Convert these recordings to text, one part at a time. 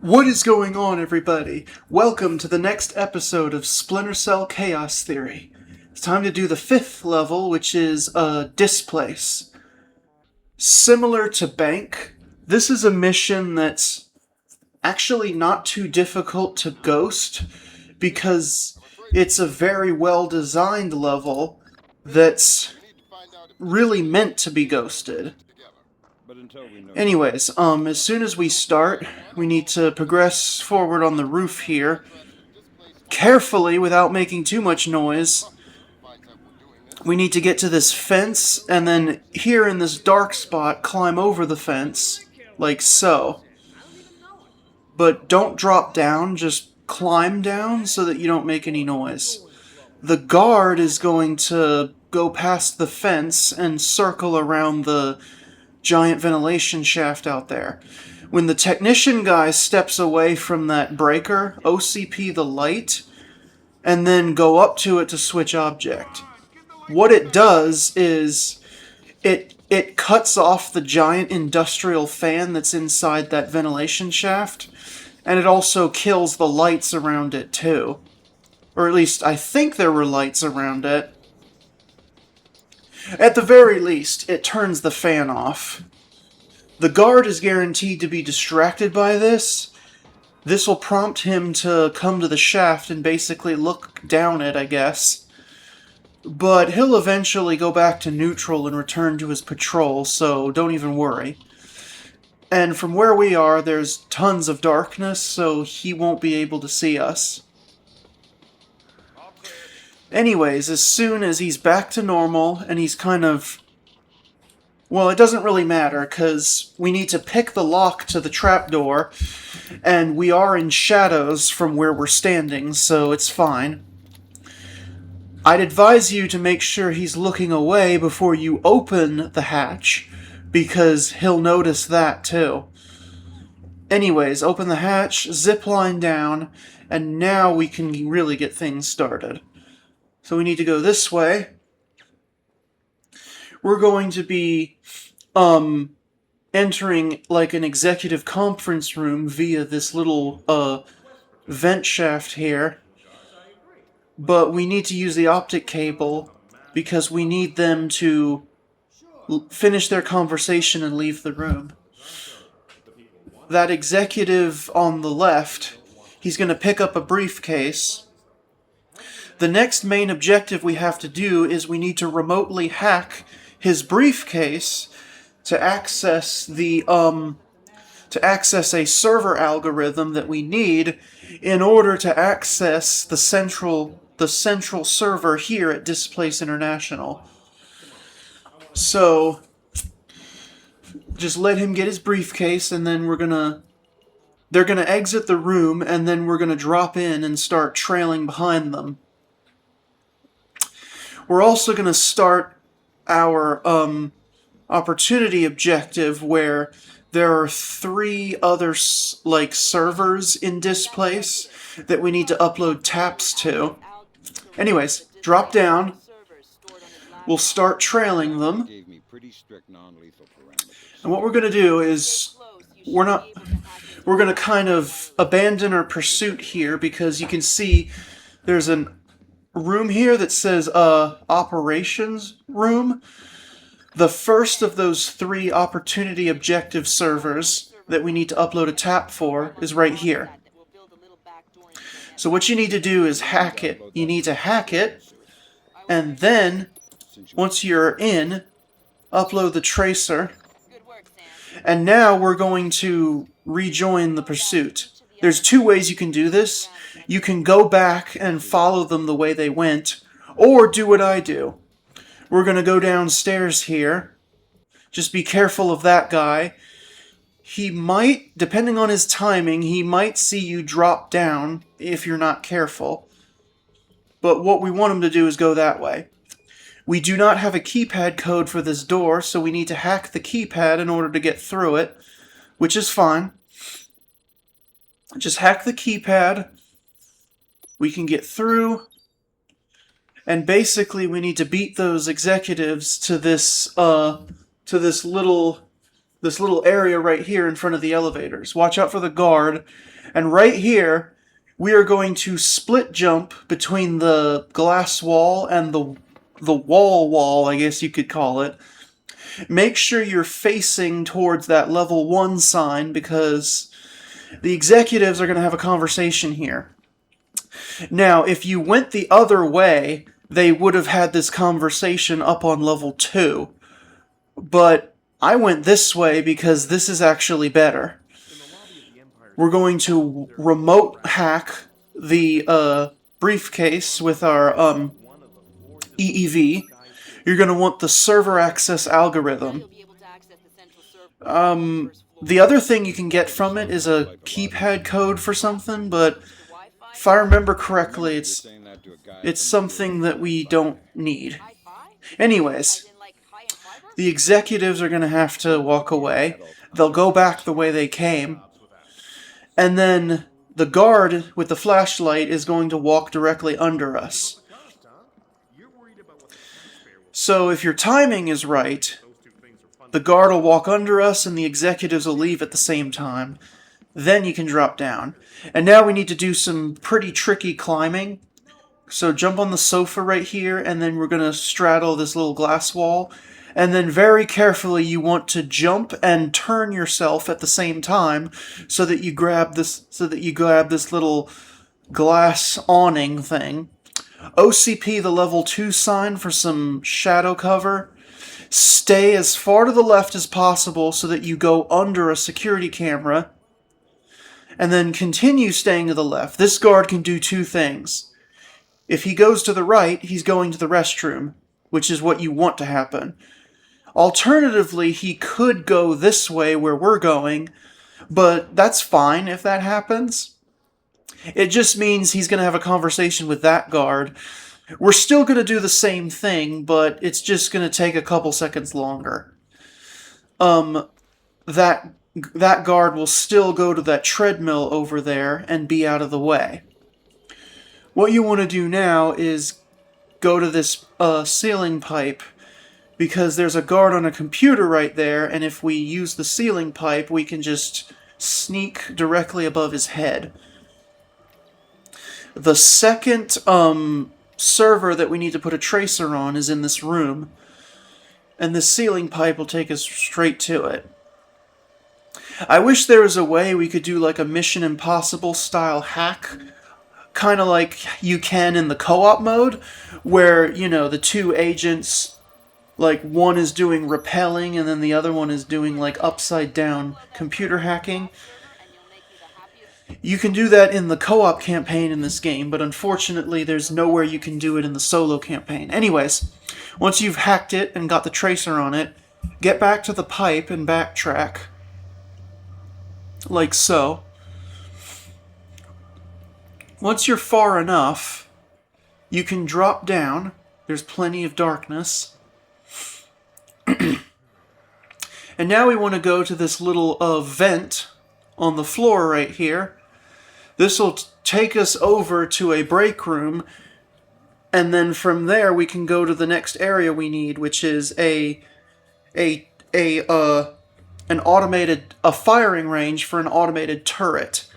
What is going on, everybody? Welcome to the next episode of Splinter Cell Chaos Theory. It's time to do the 5th level, which is Displace. Similar to Bank, this is a mission that's actually not too difficult to ghost, because it's a very well-designed level that's really meant to be ghosted. Anyways, as soon as we start, we need to progress forward on the roof here, carefully without making too much noise. We need to get to this fence, and then here in this dark spot, climb over the fence, like so. But don't drop down, just climb down so that you don't make any noise. The guard is going to go past the fence and circle around the giant ventilation shaft out there. When the technician guy steps away from that breaker, OCP the light, and then go up to it to switch object. What it does is it cuts off the giant industrial fan that's inside that ventilation shaft, and it also kills the lights around it too. Or at least I think there were lights around it. At the very least, it turns the fan off. The guard is guaranteed to be distracted by this. This will prompt him to come to the shaft and basically look down it, I guess. But he'll eventually go back to neutral and return to his patrol, so don't even worry. And from where we are, there's tons of darkness, so he won't be able to see us. Anyways, as soon as he's back to normal, and he's kind of... Well, it doesn't really matter, because we need to pick the lock to the trapdoor, and we are in shadows from where we're standing, so it's fine. I'd advise you to make sure he's looking away before you open the hatch, because he'll notice that too. Anyways, open the hatch, zip line down, and now we can really get things started. So we need to go this way. We're going to be entering like an executive conference room via this little vent shaft here. But we need to use the optic cable because we need them to finish their conversation and leave the room. That executive on the left, he's going to pick up a briefcase. The next main objective we have to do is we need to remotely hack his briefcase to access the a server algorithm that we need in order to access the central server here at Displace International. So just let him get his briefcase, and then they're gonna exit the room, and then we're gonna drop in and start trailing behind them. We're also going to start our opportunity objective where there are 3 other servers in Displace that we need to upload taps to. Anyways, drop down. We'll start trailing them. And what we're going to do is we're going to kind of abandon our pursuit here because you can see there's an room here that says operations room. The first of those 3 opportunity objective servers that we need to upload a tap for is right here. So what you need to do is hack it. You need to hack it, and then once you're in, upload the tracer. And now we're going to rejoin the pursuit. There's 2 ways you can do this. You can go back and follow them the way they went, or do what I do. We're going to go downstairs here. Just be careful of that guy. He might, depending on his timing, he might see you drop down if you're not careful. But what we want him to do is go that way. We do not have a keypad code for this door, so we need to hack the keypad in order to get through it, which is fine. Just hack the keypad. We can get through, and basically we need to beat those executives to this little this little area right here in front of the elevators. Watch out for the guard. And right here, we are going to split jump between the glass wall and the wall, I guess you could call it. Make sure you're facing towards that level 1 sign because the executives are going to have a conversation here. Now, if you went the other way, they would have had this conversation up on level 2. But I went this way because this is actually better. We're going to remote hack the briefcase with our EEV. You're going to want the server access algorithm. The other thing you can get from it is a keypad code for something, but if I remember correctly, it's something that we don't need. Anyways, the executives are going to have to walk away. They'll go back the way they came. And then the guard with the flashlight is going to walk directly under us. So if your timing is right, the guard will walk under us and the executives will leave at the same time. Then you can drop down. And now we need to do some pretty tricky climbing. So jump on the sofa right here, and then we're going to straddle this little glass wall. And then very carefully you want to jump and turn yourself at the same time so that you grab this little glass awning thing. OCP the level 2 sign for some shadow cover. Stay as far to the left as possible so that you go under a security camera. And then continue staying to the left. This guard can do 2 things. If he goes to the right, he's going to the restroom, which is what you want to happen. Alternatively, he could go this way where we're going, but that's fine if that happens. It just means he's going to have a conversation with that guard. We're still going to do the same thing, but it's just going to take a couple seconds longer. That guard will still go to that treadmill over there and be out of the way. What you want to do now is go to this ceiling pipe, because there's a guard on a computer right there, and if we use the ceiling pipe, we can just sneak directly above his head. The second server that we need to put a tracer on is in this room, and the ceiling pipe will take us straight to it. I wish there was a way we could do like a Mission Impossible style hack, kind of like you can in the co-op mode, where, you know, the 2 agents, like one is doing rappelling and then the other one is doing like upside down computer hacking. You can do that in the co-op campaign in this game, but unfortunately there's nowhere you can do it in the solo campaign. Anyways, once you've hacked it and got the tracer on it, get back to the pipe and backtrack. Like so. Once you're far enough, you can drop down. There's plenty of darkness. And now we want to go to this little vent on the floor right here. This will take us over to a break room, and then from there we can go to the next area we need, which is a firing range for an automated turret.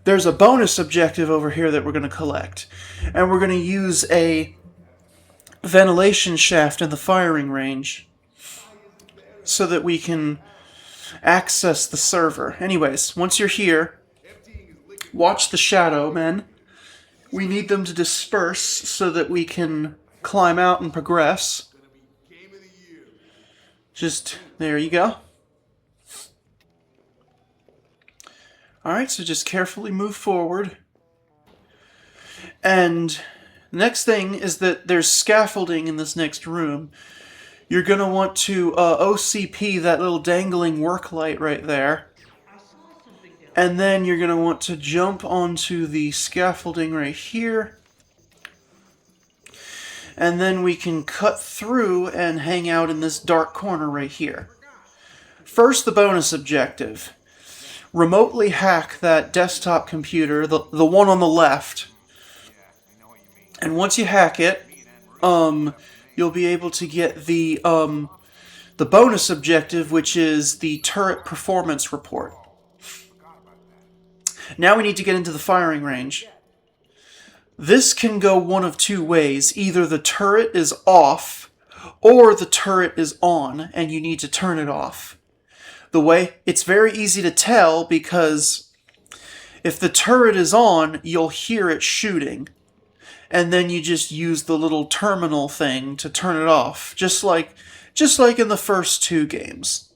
There's a bonus objective over here that we're going to collect, and we're going to use a ventilation shaft in the firing range so that we can access the server. Anyways, once you're here, watch the shadow men. We need them to disperse so that we can climb out and progress. Just, there you go. Alright, so just carefully move forward. And the next thing is that there's scaffolding in this next room. You're going to want to OCP that little dangling work light right there. And then you're going to want to jump onto the scaffolding right here. And then we can cut through and hang out in this dark corner right here. First, the bonus objective. Remotely hack that desktop computer, the one on the left. And once you hack it, you'll be able to get the the bonus objective, which is the turret performance report. Now we need to get into the firing range. This can go one of two ways. Either the turret is off, or the turret is on, and you need to turn it off. It's very easy to tell because if the turret is on, you'll hear it shooting. And then you just use the little terminal thing to turn it off, just like in the first two games.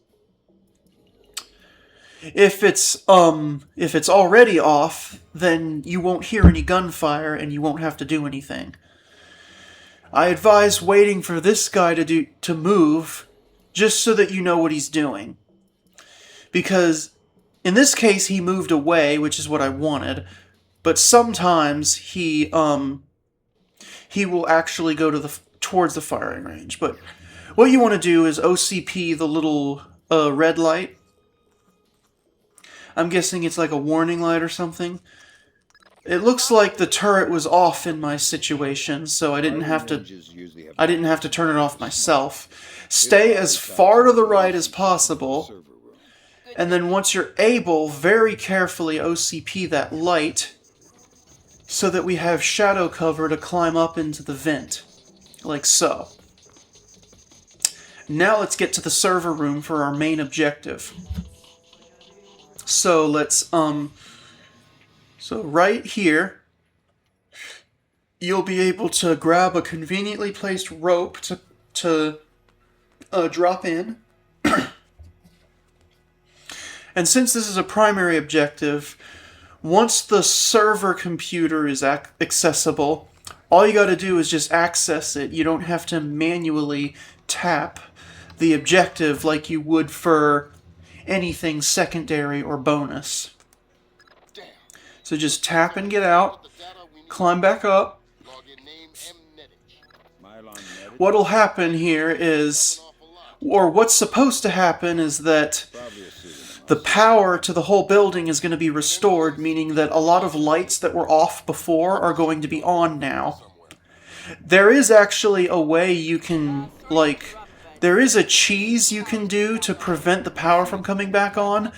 If it's already off, then you won't hear any gunfire and you won't have to do anything. I advise waiting for this guy to move, just so that you know what he's doing. Because in this case he moved away, which is what I wanted, but sometimes he will actually go towards the firing range. But what you want to do is OCP the little red light. I'm guessing it's like a warning light or something. It looks like the turret was off in my situation, so I didn't have to turn it off myself. Stay as far to the right as possible, and then once you're able, very carefully OCP that light so that we have shadow cover to climb up into the vent, like so. Now let's get to the server room for our main objective. So let's, so right here, you'll be able to grab a conveniently placed rope to drop in. And since this is a primary objective, once the server computer is accessible, all you gotta do is just access it. You don't have to manually tap the objective like you would for anything secondary or bonus. So just tap and get out, climb back up. What'll happen here is, or what's supposed to happen is that the power to the whole building is going to be restored, meaning that a lot of lights that were off before are going to be on now. There is actually a way you can, there is a cheese you can do to prevent the power from coming back on,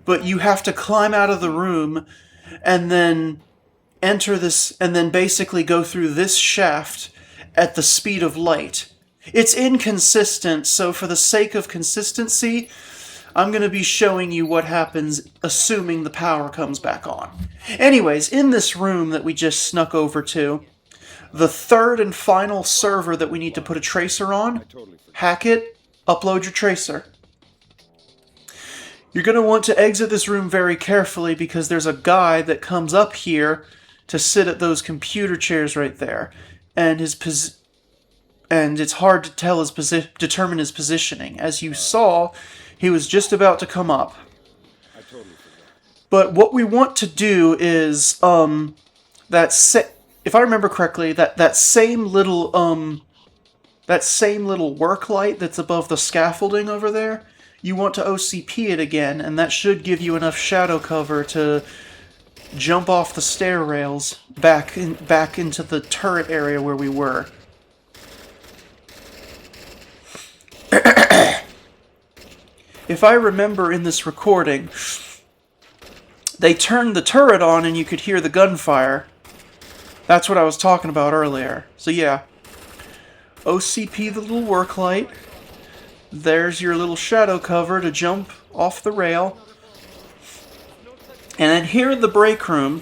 but you have to climb out of the room and then enter this, and then basically go through this shaft at the speed of light. It's inconsistent, so for the sake of consistency, I'm going to be showing you what happens assuming the power comes back on. Anyways, in this room that we just snuck over to, the third and final server that we need to put a tracer on, hack it, upload your tracer. You're going to want to exit this room very carefully because there's a guy that comes up here to sit at those computer chairs right there. And it's hard to tell determine his positioning. As you saw, he was just about to come up. But what we want to do is, if I remember correctly, that same little work light that's above the scaffolding over there, you want to OCP it again, and that should give you enough shadow cover to jump off the stair rails back into the turret area where we were. If I remember in this recording, they turned the turret on and you could hear the gunfire. That's what I was talking about earlier. So yeah, OCP the little work light. There's your little shadow cover to jump off the rail. And then here in the break room,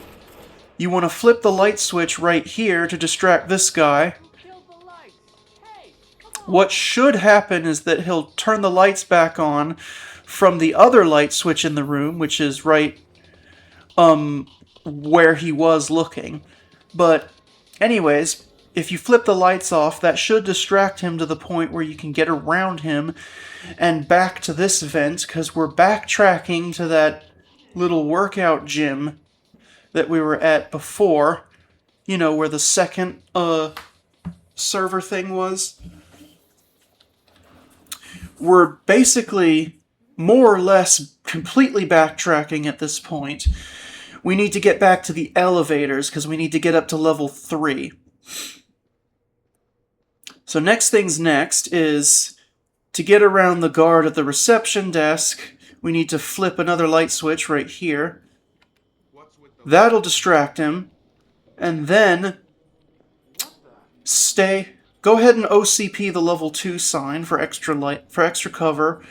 you want to flip the light switch right here to distract this guy. What should happen is that he'll turn the lights back on from the other light switch in the room, which is right where he was looking. But anyways, if you flip the lights off, that should distract him to the point where you can get around him and back to this vent, because we're backtracking to that little workout gym that we were at before. You know, where the second server thing was. We're basically more or less completely backtracking at this point. We need to get back to the elevators because we need to get up to level 3. So next thing's next is To get around the guard at the reception desk, we need to flip another light switch right here. That'll distract him. And then go ahead and OCP the level 2 sign for extra light, for extra cover.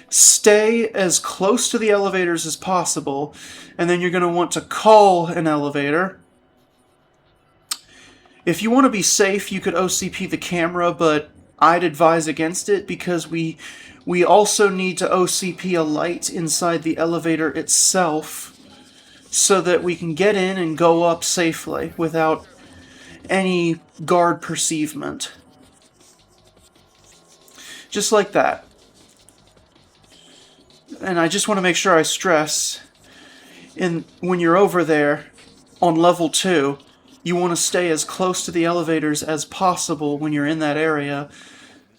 Stay as close to the elevators as possible, and then you're going to want to call an elevator. If you want to be safe, you could OCP the camera, but I'd advise against it because we also need to OCP a light inside the elevator itself so that we can get in and go up safely without any guard perceivement. Just like that. And I just want to make sure I stress, when you're over there on level 2, you want to stay as close to the elevators as possible when you're in that area.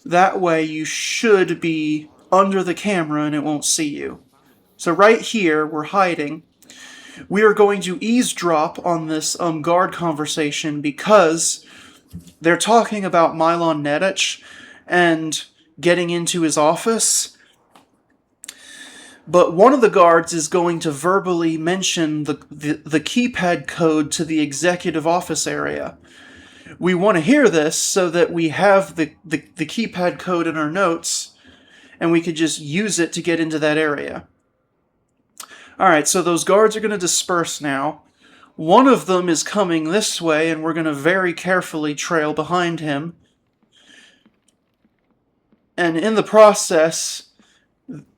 That way you should be under the camera and it won't see you. So right here, we're hiding. We are going to eavesdrop on this guard conversation because they're talking about Mylon Nedich and getting into his office. But one of the guards is going to verbally mention the keypad code to the executive office area. We want to hear this so that we have the keypad code in our notes, and we could just use it to get into that area. Alright, so those guards are going to disperse now. One of them is coming this way, and we're going to very carefully trail behind him. And in the process,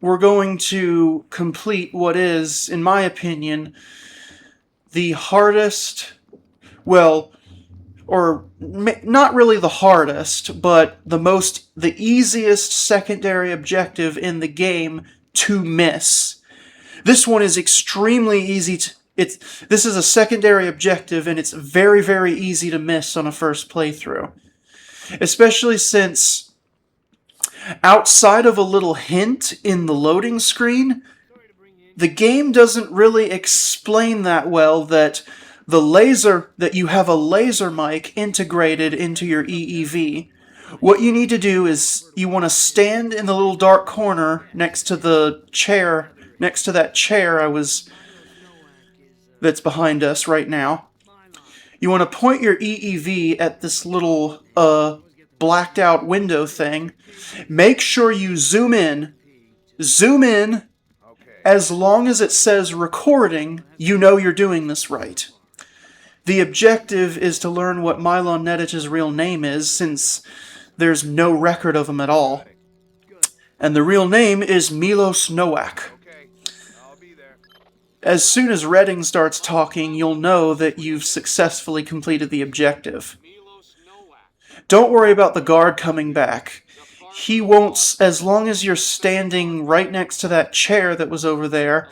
we're going to complete what is, in my opinion, the hardest, well, or not really the hardest, but the easiest secondary objective in the game to miss. This one is extremely easy this is a secondary objective, and it's very, very easy to miss on a first playthrough. Especially since outside of a little hint in the loading screen, the game doesn't really explain that well that you have a laser mic integrated into your EEV. What you need to do is you want to stand in the little dark corner next to the chair, next to that chair that's behind us right now. You want to point your EEV at this little blacked out window thing. Make sure you zoom in. Zoom in. As long as it says recording, you know you're doing this right. The objective is to learn what Mylon Nedich's real name is, since there's no record of him at all. And the real name is Milos Nowak. As soon as Redding starts talking, you'll know that you've successfully completed the objective. Don't worry about the guard coming back. He won't, as long as you're standing right next to that chair that was over there,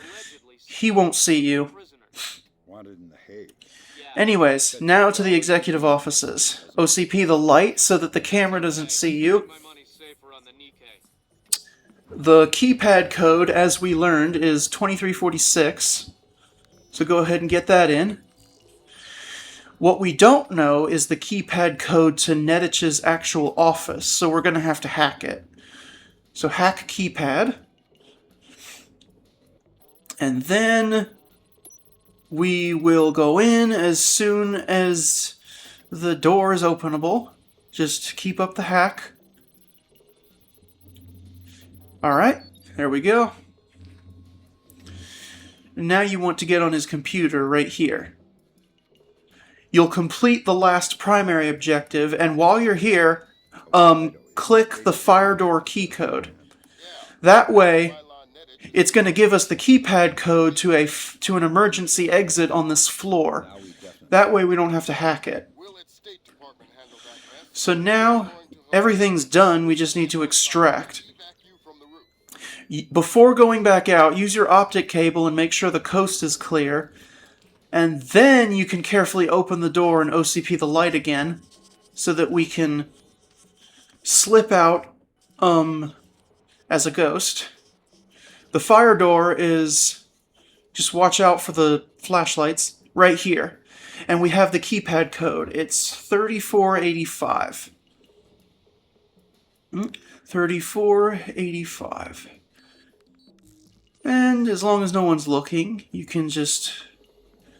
he won't see you. Anyways, now to the executive offices. OCP the light so that the camera doesn't see you. The keypad code, as we learned, is 2346. So go ahead and get that in. What we don't know is the keypad code to Nedich's actual office, so we're going to have to hack it. So hack keypad. And then we will go in as soon as the door is openable. Just keep up the hack. Alright, there we go. Now you want to get on his computer right here. You'll complete the last primary objective, and while you're here, click the fire door key code. That way, it's going to give us the keypad code to an emergency exit on this floor. That way we don't have to hack it. So now, everything's done, we just need to extract. Before going back out, use your optic cable and make sure the coast is clear. And then you can carefully open the door and OCP the light again, so that we can slip out as a ghost. The fire door is, just watch out for the flashlights, right here. And we have the keypad code. It's 3485. 3485. And as long as no one's looking, you can just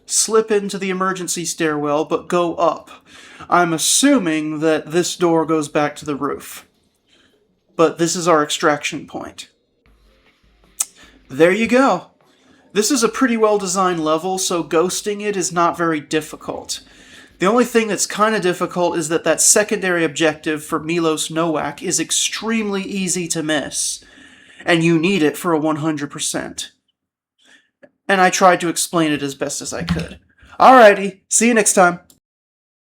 slip into the emergency stairwell, but go up. I'm assuming that this door goes back to the roof. But this is our extraction point. There you go. This is a pretty well-designed level, so ghosting it is not very difficult. The only thing that's kind of difficult is that secondary objective for Milos Nowak is extremely easy to miss, and you need it for a 100%. And I tried to explain it as best as I could. Alrighty, see you next time.